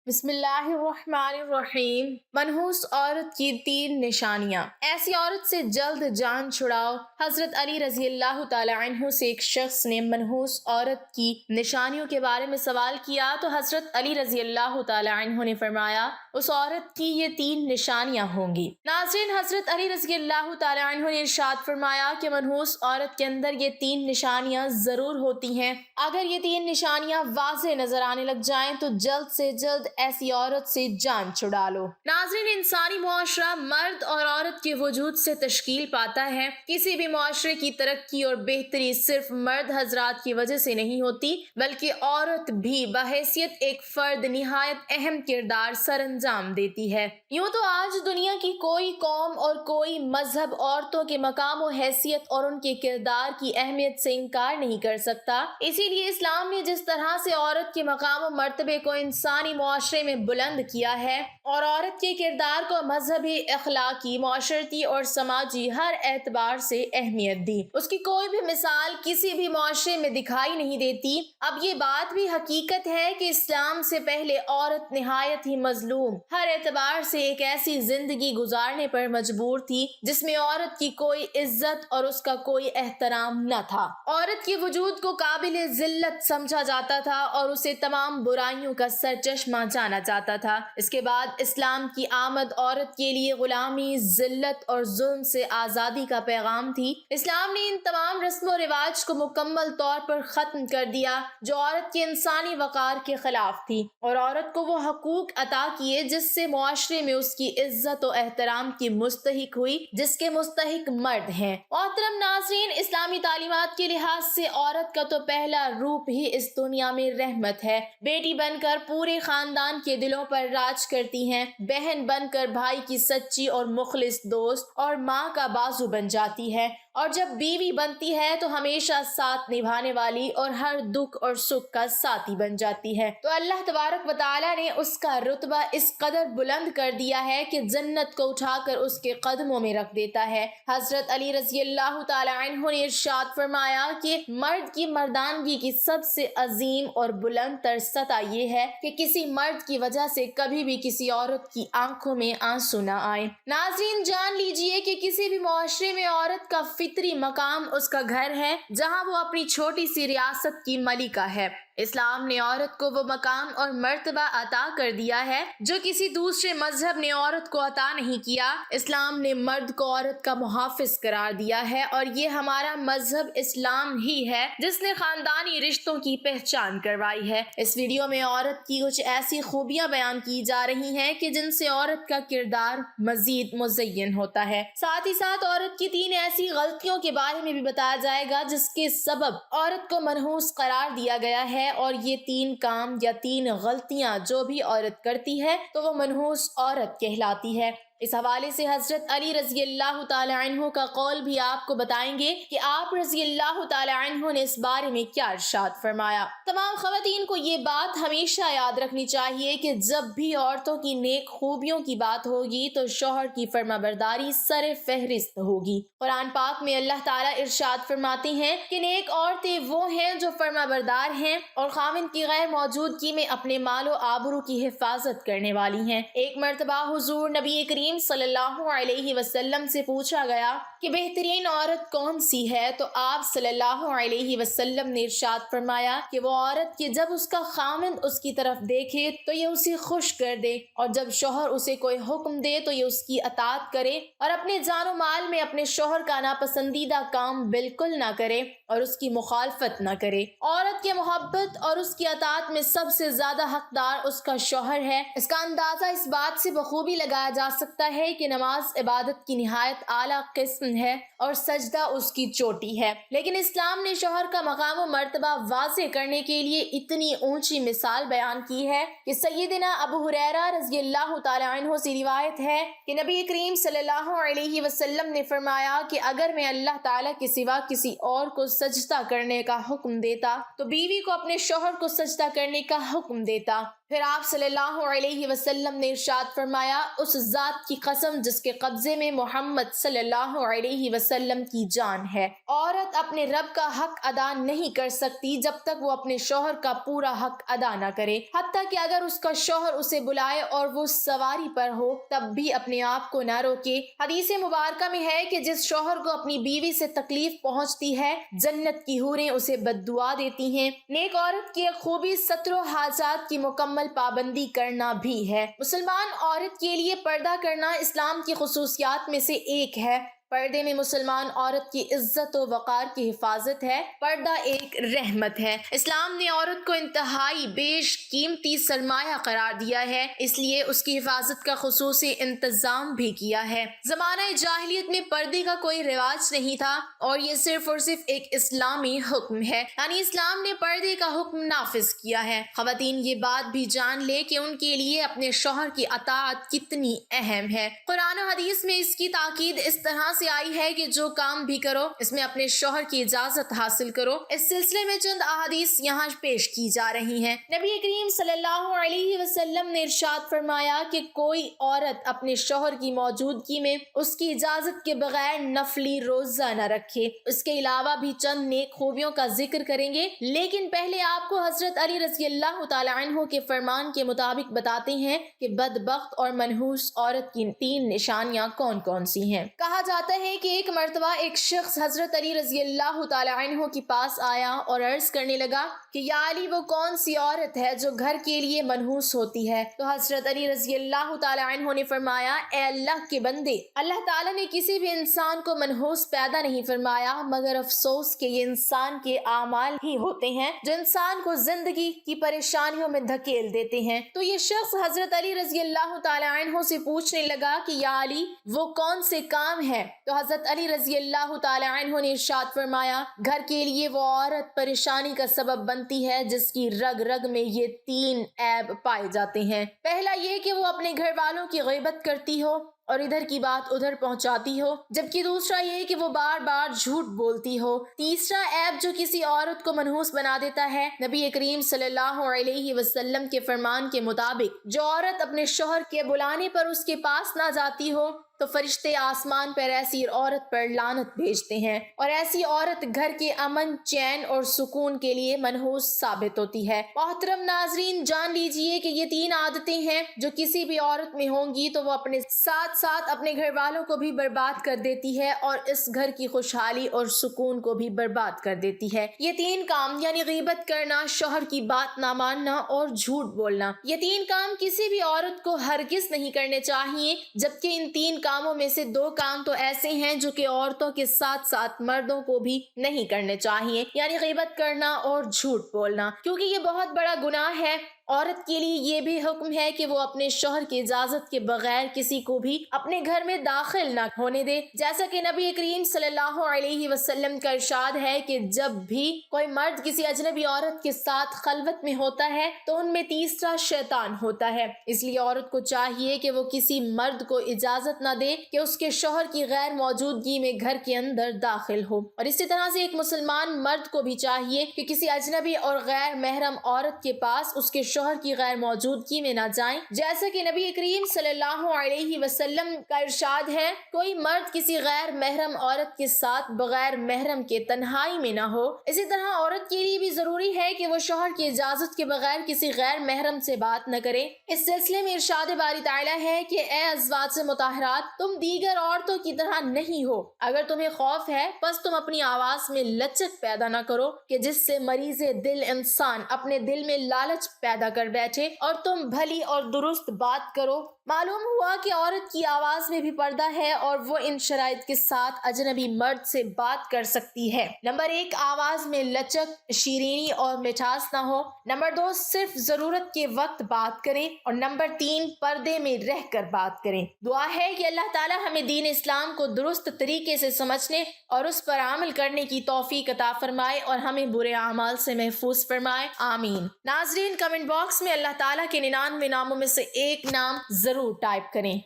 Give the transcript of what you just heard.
بسم اللہ الرحمن الرحیم۔ منحوس عورت کی 3 نشانیاں۔ ایسی عورت سے جلد جان چھڑاؤ۔ حضرت علی رضی اللہ تعالی عنہ سے ایک شخص نے منحوس عورت کی نشانیوں کے بارے میں سوال کیا تو حضرت علی رضی اللہ تعالی عنہ نے فرمایا اس عورت کی یہ 3 نشانیاں ہوں گی۔ ناظرین، حضرت علی رضی اللہ تعالی عنہ نے ارشاد فرمایا کہ منحوس عورت کے اندر یہ 3 نشانیاں ضرور ہوتی ہیں۔ اگر یہ 3 نشانیاں واضح نظر آنے لگ جائیں تو جلد سے جلد ایسی عورت سے جان چھڑا لو۔ ناظرین، انسانی معاشرہ مرد اور عورت کے وجود سے تشکیل پاتا ہے۔ کسی بھی معاشرے کی ترقی اور بہتری صرف مرد حضرات کی وجہ سے نہیں ہوتی، بلکہ عورت بھی بحیثیت ایک فرد نہایت اہم کردار سر انجام دیتی ہے۔ یوں تو آج دنیا کی کوئی قوم اور کوئی مذہب عورتوں کے مقام و حیثیت اور ان کے کردار کی اہمیت سے انکار نہیں کر سکتا۔ اسی لیے اسلام نے جس طرح سے عورت کے مقام و مرتبے کو انسانی معاشرے میں بلند کیا ہے اور عورت کے کردار کو مذہبی، اخلاقی، معاشرتی اور سماجی ہر اعتبار سے اہمیت دی، اس کی کوئی بھی مثال کسی بھی معاشرے میں دکھائی نہیں دیتی۔ اب یہ بات بھی حقیقت ہے کہ اسلام سے پہلے عورت نہایت ہی مظلوم، ہر اعتبار سے ایک ایسی زندگی گزارنے پر مجبور تھی جس میں عورت کی کوئی عزت اور اس کا کوئی احترام نہ تھا۔ عورت کے وجود کو قابل ذلت سمجھا جاتا تھا اور اسے تمام برائیوں کا سرچشمہ جانا جاتا تھا۔ اس کے بعد اسلام کی آمد عورت کے لیے غلامی، ذلت اور ظلم سے آزادی کا پیغام تھی۔ اسلام نے ان تمام رسم و رواج کو مکمل طور پر ختم کر دیا جو عورت کے انسانی وقار کے خلاف تھی، اور عورت کو وہ حقوق عطا کیے جس سے معاشرے میں اس کی عزت و احترام کی مستحق ہوئی جس کے مستحق مرد ہیں۔ محترم ناظرین، اسلامی تعلیمات کے لحاظ سے عورت کا تو پہلا روپ ہی اس دنیا میں رحمت ہے۔ بیٹی بن کر پورے خاندان کے دلوں پر راج کرتی ہیں، بہن بن کر بھائی کی سچی اور مخلص دوست اور ماں کا بازو بن جاتی ہے، اور جب بیوی بنتی ہے تو ہمیشہ ساتھ نبھانے والی اور ہر دکھ اور سکھ کا ساتھی بن جاتی ہے۔ تو اللہ تبارک و تعالی نے اس کا رتبہ اس قدر بلند کر دیا ہے کہ جنت کو اٹھا کر اس کے قدموں میں رکھ دیتا ہے۔ حضرت علی رضی اللہ تعالی عنہ نے ارشاد فرمایا کہ مرد کی مردانگی کی سب سے عظیم اور بلند تر سطح یہ ہے کہ کسی مرد کی وجہ سے کبھی بھی کسی عورت کی آنکھوں میں آنسو نہ آئے۔ ناظرین، جان لیجئے کہ کسی بھی معاشرے میں عورت کا فطری مقام اس کا گھر ہے جہاں وہ اپنی چھوٹی سی ریاست کی ملکہ ہے۔ اسلام نے عورت کو وہ مقام اور مرتبہ عطا کر دیا ہے جو کسی دوسرے مذہب نے عورت کو عطا نہیں کیا۔ اسلام نے مرد کو عورت کا محافظ قرار دیا ہے، اور یہ ہمارا مذہب اسلام ہی ہے جس نے خاندانی رشتوں کی پہچان کروائی ہے۔ اس ویڈیو میں عورت کی کچھ ایسی خوبیاں بیان کی جا رہی ہیں کہ جن سے عورت کا کردار مزید مزین ہوتا ہے۔ ساتھ ہی ساتھ عورت کی 3 ایسی غلطیوں کے بارے میں بھی بتایا جائے گا جس کے سبب عورت کو منحوس قرار دیا گیا ہے، اور یہ 3 کام یا 3 غلطیاں جو بھی عورت کرتی ہے تو وہ منحوس عورت کہلاتی ہے۔ اس حوالے سے حضرت علی رضی اللہ تعالی عنہ کا قول بھی آپ کو بتائیں گے کہ آپ رضی اللہ تعالی عنہ نے اس بارے میں کیا ارشاد فرمایا۔ تمام خواتین کو یہ بات ہمیشہ یاد رکھنی چاہیے کہ جب بھی عورتوں کی نیک خوبیوں کی بات ہوگی تو شوہر کی فرما برداری سر فہرست ہوگی۔ قرآن پاک میں اللہ تعالیٰ ارشاد فرماتے ہیں کہ نیک عورتیں وہ ہیں جو فرما بردار ہیں اور خاوند کی غیر موجودگی میں اپنے مال و آبرو کی حفاظت کرنے والی ہیں۔ ایک مرتبہ حضور نبی کریم صلی اللہ علیہ وسلم سے پوچھا گیا کہ بہترین عورت کون سی ہے، تو آپ صلی اللہ علیہ وسلم نے ارشاد فرمایا کہ وہ عورت کہ جب اس کا خاوند اس کی طرف دیکھے تو یہ اسے خوش کر دے، اور جب شوہر اسے کوئی حکم دے تو یہ اس کی اطاعت کرے، اور اپنے جان و مال میں اپنے شوہر کا ناپسندیدہ کام بالکل نہ کرے اور اس کی مخالفت نہ کرے۔ عورت کے محبت اور اس کی اطاعت میں سب سے زیادہ حقدار اس کا شوہر ہے۔ اس کا اندازہ اس بات سے بخوبی لگایا جا سکتا ہے کہ نماز عبادت کی نہایت اعلیٰ قسم ہے اور سجدہ اس کی چوٹی ہے، لیکن اسلام نے شوہر کا مقام و مرتبہ واضح کرنے کے لیے اتنی اونچی مثال بیان کی ہے کہ سیدنا ابو ہریرہ رضی اللہ تعالی عنہ سے روایت ہے کہ نبی کریم صلی اللہ علیہ وسلم نے فرمایا کہ اگر میں اللہ تعالیٰ کے سوا کسی اور کو سجدہ کرنے کا حکم دیتا تو بیوی کو اپنے شوہر کو سجدہ کرنے کا حکم دیتا۔ پھر آپ صلی اللہ علیہ وسلم نے ارشاد فرمایا، اس ذات کی قسم جس کے قبضے میں محمد صلی اللہ علیہ وسلم کی جان ہے، عورت اپنے رب کا حق ادا نہیں کر سکتی جب تک وہ اپنے شوہر کا پورا حق ادا نہ کرے، حتیٰ کہ اگر اس کا شوہر اسے بلائے اور وہ سواری پر ہو تب بھی اپنے آپ کو نہ روکے۔ حدیث مبارکہ میں ہے کہ جس شوہر کو اپنی بیوی سے تکلیف پہنچتی ہے، جنت کی حوریں اسے بد دعا دیتی ہیں۔ نیک عورت کی ایک خوبی ستر و حاجات کی مکمل پابندی کرنا بھی ہے۔ مسلمان عورت کے لیے پردہ کرنا اسلام کی خصوصیات میں سے ایک ہے۔ پردے میں مسلمان عورت کی عزت و وقار کی حفاظت ہے۔ پردہ ایک رحمت ہے۔ اسلام نے عورت کو انتہائی بیش قیمتی سرمایہ قرار دیا ہے، اس لیے اس کی حفاظت کا خصوصی انتظام بھی کیا ہے۔ زمانہ جاہلیت میں پردے کا کوئی رواج نہیں تھا اور یہ صرف اور صرف ایک اسلامی حکم ہے، یعنی اسلام نے پردے کا حکم نافذ کیا ہے۔ خواتین یہ بات بھی جان لے کہ ان کے لیے اپنے شوہر کی اطاعت کتنی اہم ہے۔ قرآن و حدیث میں اس کی تاکید اس طرح سے آئی ہے کہ جو کام بھی کرو اس میں اپنے شوہر کی اجازت حاصل کرو۔ اس سلسلے میں چند احادیث یہاں پیش کی جا رہی ہیں۔ نبی کریم صلی اللہ علیہ وسلم نے ارشاد فرمایا کہ کوئی عورت اپنے شوہر کی موجودگی میں اس کی اجازت کے بغیر نفلی روزہ نہ رکھے۔ اس کے علاوہ بھی چند نیک خوبیوں کا ذکر کریں گے، لیکن پہلے آپ کو حضرت علی رضی اللہ تعالی عنہ کے فرمان کے مطابق بتاتے ہیں کہ بدبخت اور منحوس عورت کی 3 نشانیاں کون کون سی ہیں۔ کہا جاتا ہے کہ ایک مرتبہ ایک شخص حضرت علی رضی اللہ تعالی عنہ کے پاس آیا اور عرض کرنے لگا کہ یا علی، وہ کون سی عورت ہے جو گھر کے لیے منحوس ہوتی ہے؟ تو حضرت علی رضی اللہ تعالی عنہ نے فرمایا، اے اللہ کے بندے، اللہ تعالیٰ نے کسی بھی انسان کو منحوس پیدا نہیں فرمایا، مگر افسوس کہ یہ انسان کے اعمال ہی ہوتے ہیں جو انسان کو زندگی کی پریشانیوں میں دھکیل دیتے ہیں۔ تو یہ شخص حضرت علی رضی اللہ تعالی عنہ سے پوچھنے لگا کہ یا علی، وہ کون سے کام ہے؟ تو حضرت علی رضی اللہ تعالی عنہ نے ارشاد فرمایا، گھر کے لیے وہ عورت پریشانی کا سبب بنتی ہے جس کی رگ رگ میں یہ 3 عیب پائے جاتے ہیں۔ پہلا یہ کہ وہ اپنے گھر والوں کی غیبت کرتی ہو اور ادھر کی بات ادھر پہنچاتی ہو، جبکہ دوسرا یہ کہ وہ بار بار جھوٹ بولتی ہو۔ تیسرا عیب جو کسی عورت کو منحوس بنا دیتا ہے، نبی کریم صلی اللہ علیہ وسلم کے فرمان کے مطابق جو عورت اپنے شوہر کے بلانے پر اس کے پاس نہ جاتی ہو تو فرشتے آسمان پر ایسی عورت پر لعنت بھیجتے ہیں، اور ایسی عورت گھر کے امن، چین اور سکون کے لیے منحوس ثابت ہوتی ہے۔ محترم ناظرین، جان لیجئے کہ یہ 3 عادتیں ہیں جو کسی بھی عورت میں ہوں گی تو وہ اپنے ساتھ ساتھ اپنے گھر والوں کو بھی برباد کر دیتی ہے اور اس گھر کی خوشحالی اور سکون کو بھی برباد کر دیتی ہے۔ یہ 3 کام یعنی غیبت کرنا، شوہر کی بات نہ ماننا اور جھوٹ بولنا، یہ 3 کام کسی بھی عورت کو ہرگز نہیں کرنے چاہیے، جبکہ ان 3 کاموں میں سے 2 کام تو ایسے ہیں جو کہ عورتوں کے ساتھ ساتھ مردوں کو بھی نہیں کرنے چاہیے، یعنی غیبت کرنا اور جھوٹ بولنا، کیونکہ یہ بہت بڑا گناہ ہے۔ عورت کے لیے یہ بھی حکم ہے کہ وہ اپنے شوہر کی اجازت کے بغیر کسی کو بھی اپنے گھر میں داخل نہ ہونے دے، جیسا کہ نبی کریم صلی اللہ علیہ وسلم کا ارشاد ہے کہ جب بھی کوئی مرد کسی اجنبی عورت کے ساتھ خلوت میں ہوتا ہے تو ان میں تیسرا شیطان ہوتا ہے، اس لیے عورت کو چاہیے کہ وہ کسی مرد کو اجازت نہ دے کہ اس کے شوہر کی غیر موجودگی میں گھر کے اندر داخل ہو، اور اسی طرح سے ایک مسلمان مرد کو بھی چاہیے کہ کسی اجنبی اور غیر محرم عورت کے پاس اس کے شوہر کی غیر موجودگی میں نہ جائیں، جیسا کہ نبی کریم صلی اللہ علیہ وسلم کا ارشاد ہے، کوئی مرد کسی غیر محرم عورت کے ساتھ بغیر محرم کے تنہائی میں نہ ہو۔ اسی طرح عورت کے لیے بھی ضروری ہے کہ وہ شوہر کی اجازت کے بغیر کسی غیر محرم سے بات نہ کرے۔ اس سلسلے میں ارشاد باری تعالیٰ ہے کہ اے ازواج مطہرات، تم دیگر عورتوں کی طرح نہیں ہو، اگر تمہیں خوف ہے بس تم اپنی آواز میں لچک پیدا نہ کرو کہ جس سے مریض دل انسان اپنے دل میں لالچ پیدا کر بیٹھے، اور تم بھلی اور درست بات کرو۔ معلوم ہوا کہ عورت کی آواز میں بھی پردہ ہے اور وہ ان شرائط کے ساتھ اجنبی مرد سے بات کر سکتی ہے۔ نمبر 1، آواز میں لچک، شیرینی اور مٹھاس نہ ہو۔ نمبر 2، صرف ضرورت کے وقت بات کریں، اور نمبر 3، پردے میں رہ کر بات کریں۔ دعا ہے کہ اللہ تعالی ہمیں دین اسلام کو درست طریقے سے سمجھنے اور اس پر عمل کرنے کی توفیق عطا فرمائے اور ہمیں برے اعمال سے محفوظ فرمائے، آمین۔ ناظرین، کمنٹ باکس میں اللہ تعالیٰ کے 99 ناموں میں سے ایک نام ضرور ٹائپ کریں۔